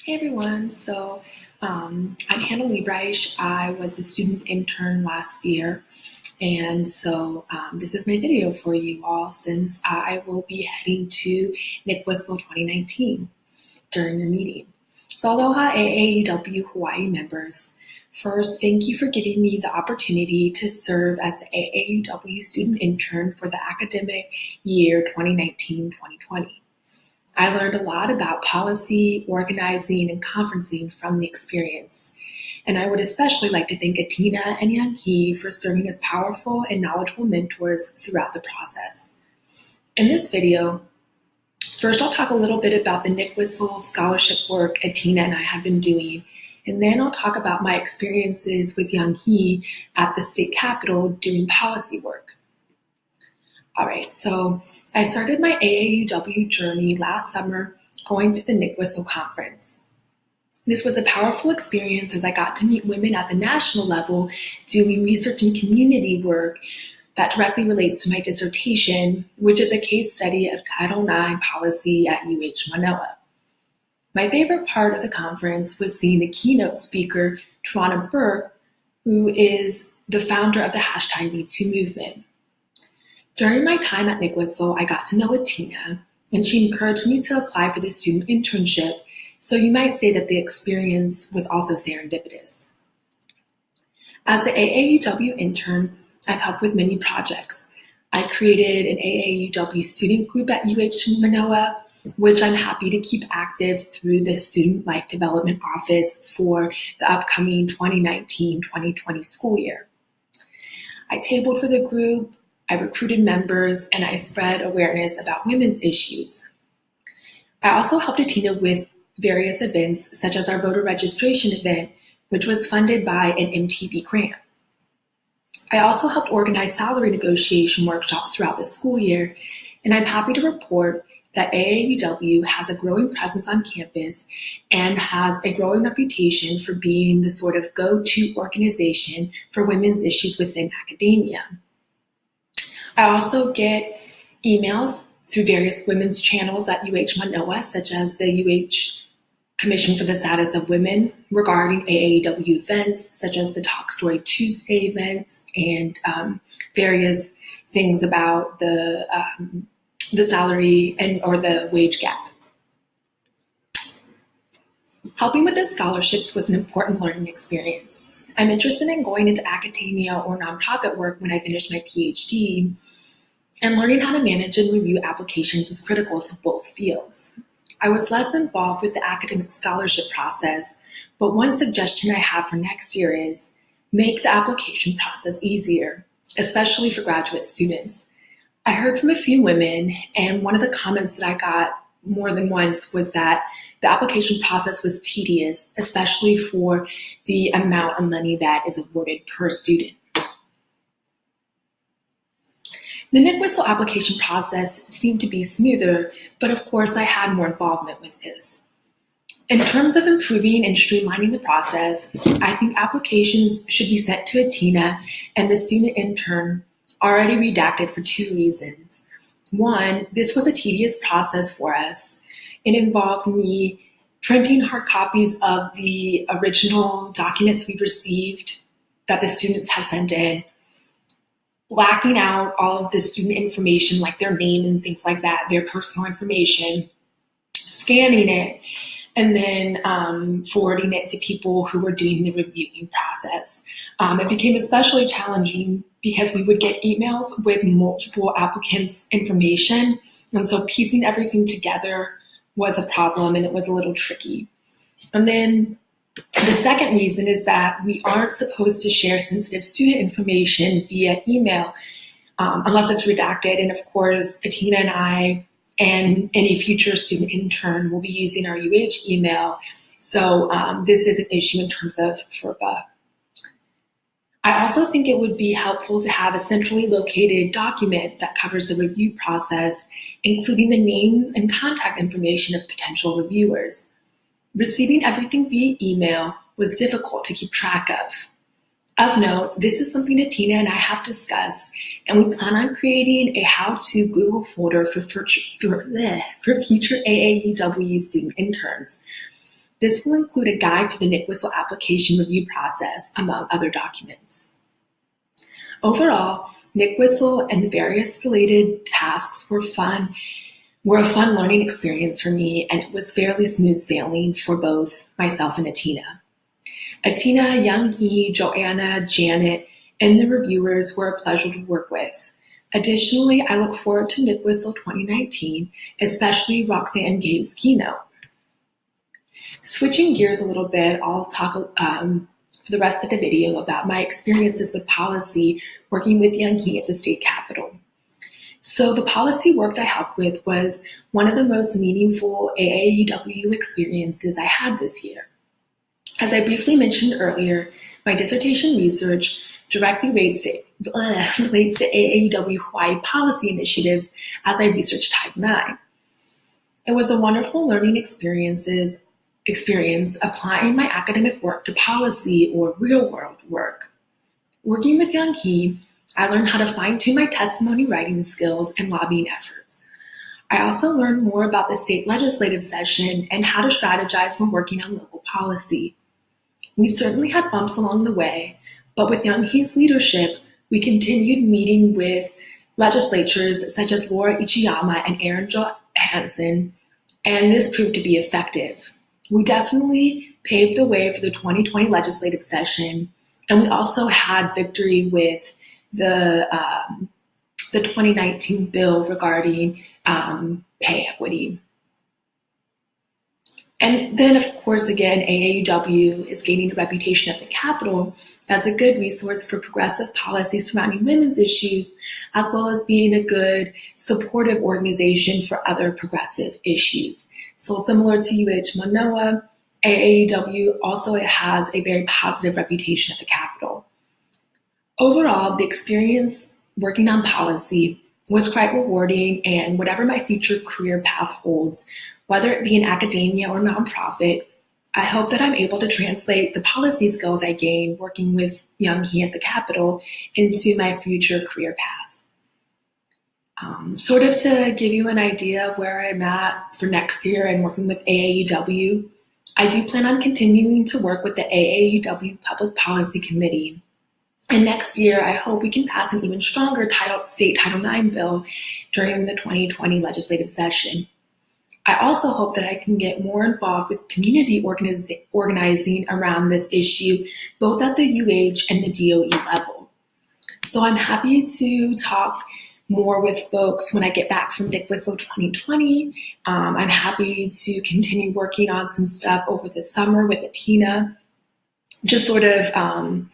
Hey everyone, I'm Hannah Liebreich. I was a student intern last year, this is my video for you all since I will be heading to Nick Whistle 2019 during your meeting. So aloha AAUW Hawaii members. First, thank you for giving me the opportunity to serve as the AAUW student intern for the academic year 2019-2020. I learned a lot about policy, organizing, and conferencing from the experience. And I would especially like to thank Atina and Young Hee for serving as powerful and knowledgeable mentors throughout the process. In this video, first I'll talk a little bit about the Nick Whistle scholarship work Atina and I have been doing, and then I'll talk about my experiences with Young Hee at the state capitol doing policy work. All right, so I started my AAUW journey last summer going to the Nick Whistle conference. This was a powerful experience as I got to meet women at the national level doing research and community work that directly relates to my dissertation, which is a case study of Title IX policy at UH Manoa. My favorite part of the conference was seeing the keynote speaker, Tarana Burke, who is the founder of the #MeToo movement. During my time at Nick Whistle, I got to know Atina, and she encouraged me to apply for the student internship, so you might say that the experience was also serendipitous. As the AAUW intern, I've helped with many projects. I created an AAUW student group at UH Manoa, which I'm happy to keep active through the Student Life Development Office for the upcoming 2019-2020 school year. I tabled for the group, I recruited members, and I spread awareness about women's issues. I also helped Atina with various events, such as our voter registration event, which was funded by an MTV grant. I also helped organize salary negotiation workshops throughout the school year, and I'm happy to report that AAUW has a growing presence on campus and has a growing reputation for being the sort of go-to organization for women's issues within academia. I also get emails through various women's channels at UH Manoa, such as the UH Commission for the Status of Women, regarding AAUW events, such as the Talk Story Tuesday events, and various things about the salary or the wage gap. Helping with the scholarships was an important learning experience. I'm interested in going into academia or nonprofit work when I finish my PhD, and learning how to manage and review applications is critical to both fields. I was less involved with the academic scholarship process, but one suggestion I have for next year is make the application process easier, especially for graduate students. I heard from a few women, and one of the comments that I got more than once was that the application process was tedious, especially for the amount of money that is awarded per student. The Nick Whistle application process seemed to be smoother, but of course I had more involvement with this. In terms of improving and streamlining the process, I think applications should be sent to Atina and the student intern already redacted for two reasons. One, this was a tedious process for us. It involved me printing hard copies of the original documents we received that the students had sent in, blacking out all of the student information like their name and things like that, their personal information, scanning it, and then forwarding it to people who were doing the reviewing process. It became especially challenging because we would get emails with multiple applicants' information, and so piecing everything together was a problem, and it was a little tricky. And then the second reason is that we aren't supposed to share sensitive student information via email unless it's redacted, and of course, Atina and I and any future student intern will be using our UH email, so this is an issue in terms of FERPA. I also think it would be helpful to have a centrally located document that covers the review process, including the names and contact information of potential reviewers. Receiving everything via email was difficult to keep track of. Of note, this is something Atina and I have discussed, and we plan on creating a how-to Google folder for future AAUW student interns. This will include a guide for the NICWSL application review process, among other documents. Overall, NICWSL and the various related tasks were a fun learning experience for me, and it was fairly smooth sailing for both myself and Atina. Atina, Young-hee, Joanna, Janet, and the reviewers were a pleasure to work with. Additionally, I look forward to NICWSL 2019, especially Roxanne Gaye's keynote. Switching gears a little bit, I'll talk for the rest of the video about my experiences with policy working with Young-hee at the state capitol. So the policy work I helped with was one of the most meaningful AAUW experiences I had this year. As I briefly mentioned earlier, my dissertation research directly relates to AAUW Hawaii policy initiatives as I researched Title IX. It was a wonderful learning experience applying my academic work to policy or real-world work. Working with Young-hee, I learned how to fine-tune my testimony writing skills and lobbying efforts. I also learned more about the state legislative session and how to strategize when working on local policy. We certainly had bumps along the way, but with Young-hee's leadership, we continued meeting with legislatures such as Laura Ichiyama and Aaron Johansson, and this proved to be effective. We definitely paved the way for the 2020 legislative session, and we also had victory with the 2019 bill regarding pay equity. And then, of course, again, AAUW is gaining a reputation at the Capitol as a good resource for progressive policy surrounding women's issues, as well as being a good supportive organization for other progressive issues. So similar to UH Manoa, AAUW also has a very positive reputation at the Capitol. Overall, the experience working on policy was quite rewarding, and whatever my future career path holds, whether it be in academia or nonprofit, I hope that I'm able to translate the policy skills I gained working with Young-hee at the Capitol into my future career path. Sort of to give you an idea of where I'm at for next year and working with AAUW, I do plan on continuing to work with the AAUW Public Policy Committee. And next year, I hope we can pass an even stronger state Title IX bill during the 2020 legislative session. I also hope that I can get more involved with community organizing around this issue, both at the UH and the DOE level. So I'm happy to talk more with folks when I get back from NICWSL 2020. I'm happy to continue working on some stuff over the summer with Atina, just sort of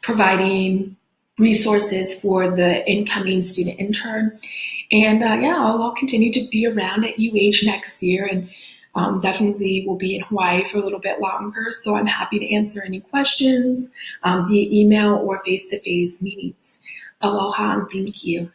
providing resources for the incoming student intern. And I'll continue to be around at UH next year, and definitely will be in Hawaii for a little bit longer. So I'm happy to answer any questions via email or face-to-face meetings. Aloha and thank you.